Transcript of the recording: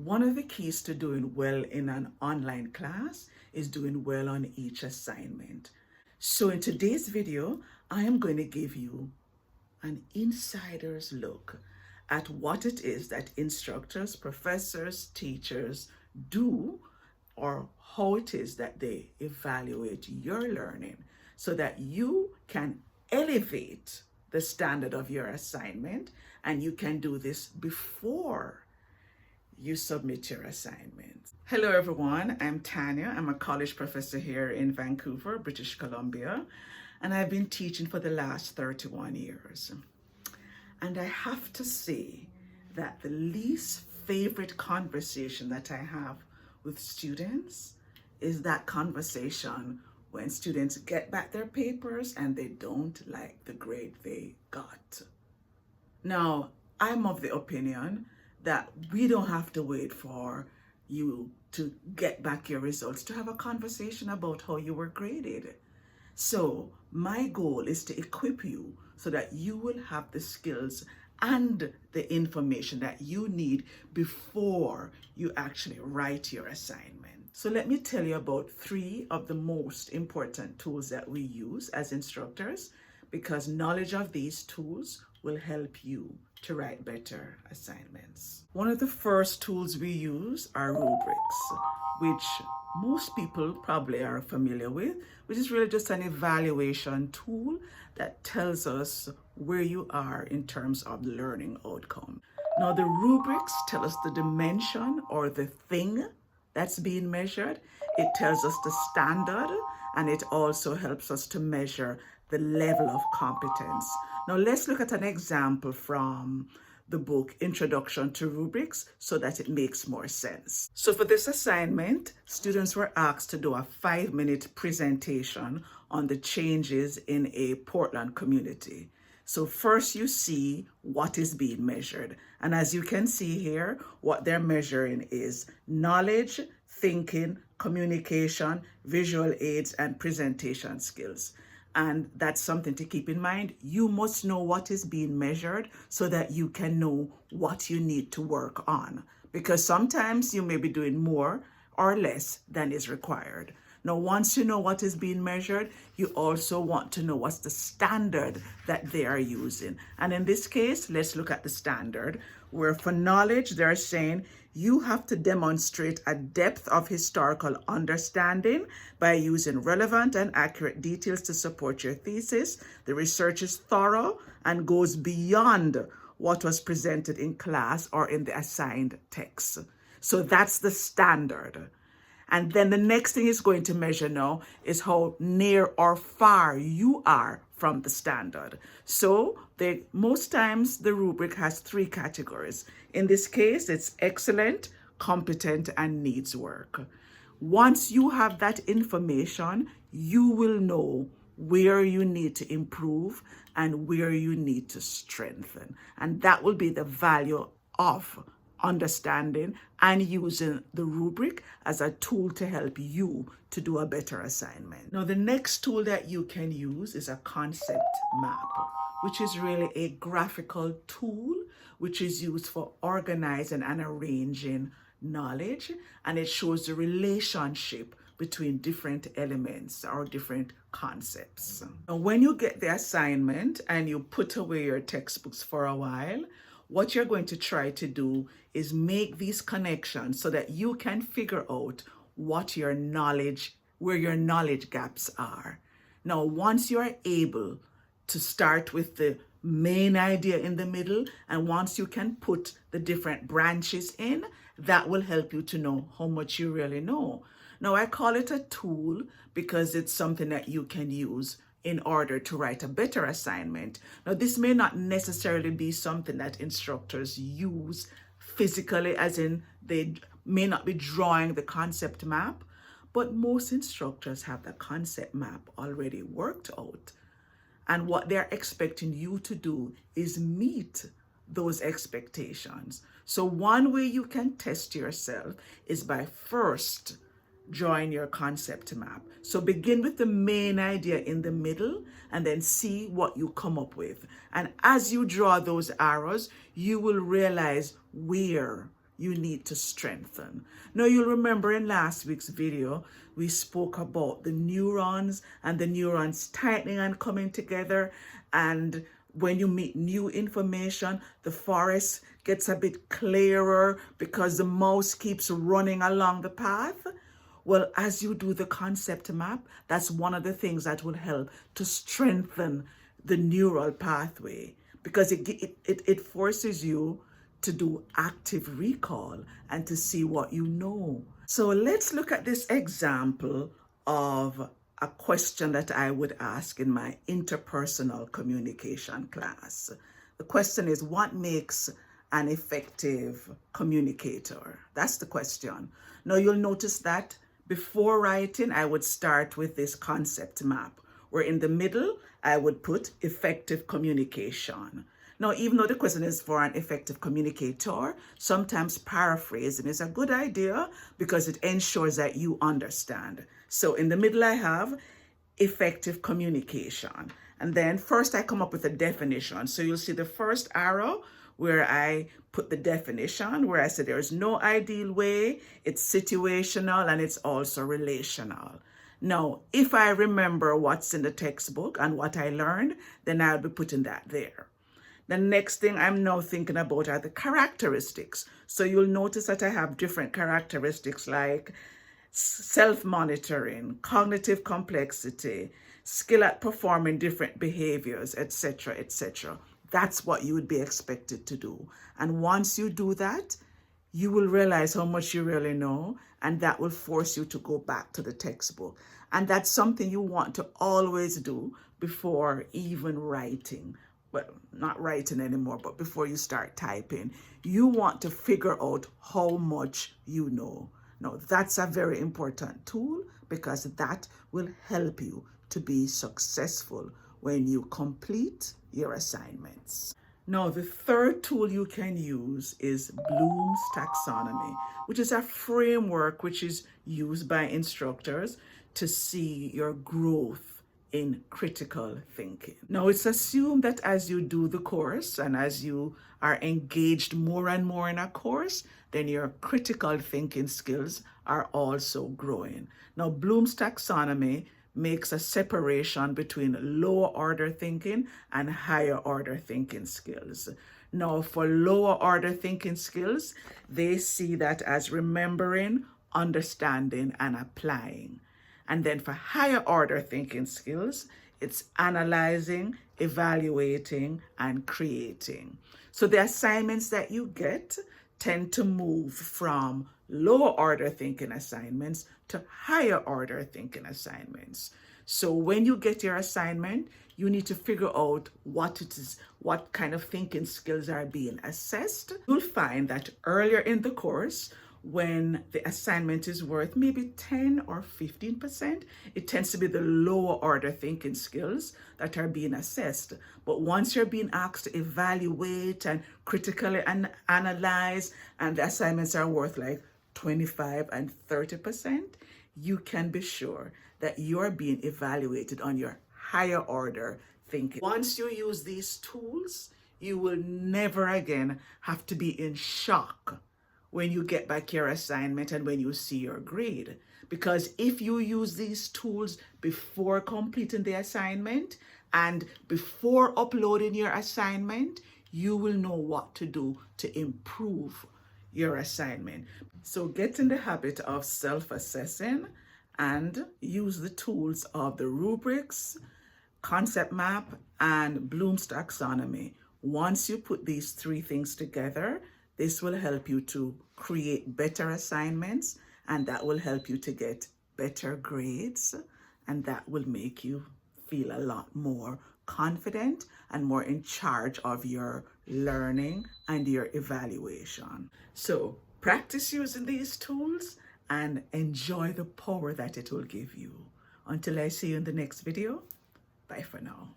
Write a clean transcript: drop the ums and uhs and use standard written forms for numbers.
One of the keys to doing well in an online class is doing well on each assignment. So in today's video, I am going to give you an insider's look at what it is that instructors, professors, teachers do, or how it is that they evaluate your learning so that you can elevate the standard of your assignment, and you can do this before you submit your assignments. Hello everyone, I'm Tanya. I'm a college professor here in Vancouver, British Columbia, and I've been teaching for the last 31 years. And I have to say that the least favorite conversation that I have with students is that conversation when students get back their papers and they don't like the grade they got. Now, I'm of the opinion that we don't have to wait for you to get back your results to have a conversation about how you were graded. So my goal is to equip you so that you will have the skills and the information that you need before you actually write your assignment. So let me tell you about 3 of the most important tools that we use as instructors, because knowledge of these tools will help you to write better assignments. One of the first tools we use are rubrics, which most people probably are familiar with, which is really just an evaluation tool that tells us where you are in terms of learning outcome. Now, the rubrics tell us the dimension or the thing that's being measured. It tells us the standard, and it also helps us to measure the level of competence. Now let's look at an example from the book Introduction to Rubrics so that it makes more sense. So for this assignment, students were asked to do a 5-minute presentation on the changes in a Portland community. So first you see what is being measured. And as you can see here, what they're measuring is knowledge, thinking, communication, visual aids, and presentation skills. And that's something to keep in mind. You must know what is being measured so that you can know what you need to work on. Because sometimes you may be doing more or less than is required. Now, once you know what is being measured, you also want to know what's the standard that they are using. And in this case, let's look at the standard, where for knowledge, they're saying you have to demonstrate a depth of historical understanding by using relevant and accurate details to support your thesis. The research is thorough and goes beyond what was presented in class or in the assigned text. So that's the standard. And then the next thing it's going to measure now is how near or far you are from the standard. So most times the rubric has 3 categories. In this case, it's excellent, competent, and needs work. Once you have that information, you will know where you need to improve and where you need to strengthen. And that will be the value of understanding and using the rubric as a tool to help you to do a better assignment. Now, the next tool that you can use is a concept map, which is really a graphical tool which is used for organizing and arranging knowledge, and it shows the relationship between different elements or different concepts. Now, when you get the assignment and you put away your textbooks for a while, what you're going to try to do is make these connections so that you can figure out what your knowledge, where your knowledge gaps are. Now, once you're able to start with the main idea in the middle, and once you can put the different branches in, that will help you to know how much you really know. Now, I call it a tool because it's something that you can use in order to write a better assignment. Now, this may not necessarily be something that instructors use physically, as in they may not be drawing the concept map, but most instructors have the concept map already worked out. And what they're expecting you to do is meet those expectations. So one way you can test yourself is by first drawing your concept map. So begin with the main idea in the middle and then see what you come up with. And as you draw those arrows, you will realize where you need to strengthen. Now, you'll remember in last week's video, we spoke about the neurons and the neurons tightening and coming together. And when you meet new information, the forest gets a bit clearer because the mouse keeps running along the path. Well, as you do the concept map, that's one of the things that will help to strengthen the neural pathway, because it forces you to do active recall and to see what you know. So let's look at this example of a question that I would ask in my interpersonal communication class. The question is, what makes an effective communicator? That's the question. Now, you'll notice that before writing, I would start with this concept map, where in the middle, I would put effective communication. Now, even though the question is for an effective communicator, sometimes paraphrasing is a good idea because it ensures that you understand. So in the middle, I have effective communication. And then first I come up with a definition. So you'll see the first arrow where I put the definition, where I said there is no ideal way, it's situational, and it's also relational. Now, if I remember what's in the textbook and what I learned, then I'll be putting that there. The next thing I'm now thinking about are the characteristics. So you'll notice that I have different characteristics like self-monitoring, cognitive complexity, skill at performing different behaviors, etc., etc. That's what you would be expected to do. And once you do that, you will realize how much you really know, and that will force you to go back to the textbook. And that's something you want to always do before even writing. Well, not writing anymore, but before you start typing. You want to figure out how much you know. Now, that's a very important tool because that will help you to be successful when you complete your assignments. Now, the third tool you can use is Bloom's Taxonomy, which is a framework which is used by instructors to see your growth in critical thinking. Now, it's assumed that as you do the course and as you are engaged more and more in a course, then your critical thinking skills are also growing. Now, Bloom's Taxonomy makes a separation between lower order thinking and higher order thinking skills. Now, for lower order thinking skills, they see that as remembering, understanding, and applying. And then for higher order thinking skills, it's analyzing, evaluating, and creating. So the assignments that you get tend to move from lower order thinking assignments to higher order thinking assignments. So when you get your assignment, you need to figure out what it is, what kind of thinking skills are being assessed. You'll find that earlier in the course, when the assignment is worth maybe 10 or 15%, it tends to be the lower order thinking skills that are being assessed. But once you're being asked to evaluate and critically analyze, and the assignments are worth like 25 and 30%, you can be sure that you're being evaluated on your higher order thinking. Once you use these tools, you will never again have to be in shock when you get back your assignment and when you see your grade. Because if you use these tools before completing the assignment and before uploading your assignment, you will know what to do to improve your assignment. So get in the habit of self-assessing and use the tools of the rubrics, concept map, and Bloom's Taxonomy. Once you put these three things together, this will help you to create better assignments, and that will help you to get better grades, and that will make you feel a lot more confident and more in charge of your learning and your evaluation. So practice using these tools and enjoy the power that it will give you. Until I see you in the next video, bye for now.